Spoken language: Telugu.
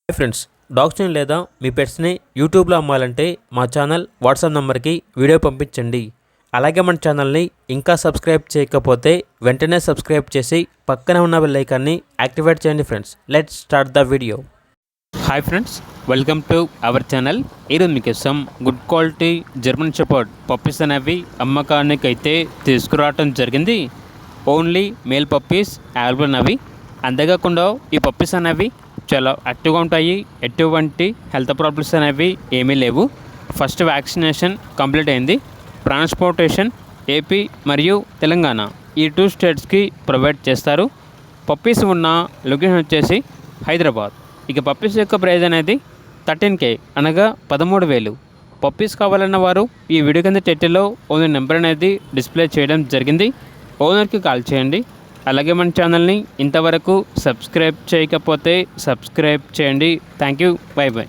హాయ్ ఫ్రెండ్స్, డాగ్స్ని లేదా మీ పెట్స్ని యూట్యూబ్లో అమ్మాలంటే మా ఛానల్ వాట్సాప్ నెంబర్కి వీడియో పంపించండి. అలాగే మన ఛానల్ని ఇంకా సబ్స్క్రైబ్ చేయకపోతే వెంటనే సబ్స్క్రైబ్ చేసి పక్కనే ఉన్న బెల్ ఐకాన్ని యాక్టివేట్ చేయండి. Friends, let's start the video. Hi friends, welcome to our channel. ఈరోజు మీకోసం good quality German shepherd puppies అనేవి అమ్మకానికి అయితే తీసుకురావడం జరిగింది. ఓన్లీ మేల్ పప్పీస్ అవైలబుల్ అనేవి. అంతేకాకుండా ఈ పప్పీస్ అనేవి చాలా యాక్టివ్గా ఉంటాయి. ఎటువంటి హెల్త్ ప్రాబ్లమ్స్ అనేవి ఏమీ లేవు. ఫస్ట్ వ్యాక్సినేషన్ కంప్లీట్ అయింది. ట్రాన్స్పోర్టేషన్ ఏపీ మరియు తెలంగాణ ఈ 2 స్టేట్స్కి ప్రొవైడ్ చేస్తారు. పప్పీస్ ఉన్న లొకేషన్ వచ్చేసి హైదరాబాద్. ఇక పప్పీస్ యొక్క ప్రైజ్ అనేది 13K అనగా 13,000. పప్పీస్ కావాలన్న వారు ఈ వీడియో కింద టైటిల్లో ఓనర్ నెంబర్ అనేది డిస్ప్లే చేయడం జరిగింది. ఓనర్కి కాల్ చేయండి. అలాగే మన ఛానల్ని ఇంతవరకు సబ్స్క్రైబ్ చేయకపోతే సబ్స్క్రైబ్ చేయండి. Thank you. By by.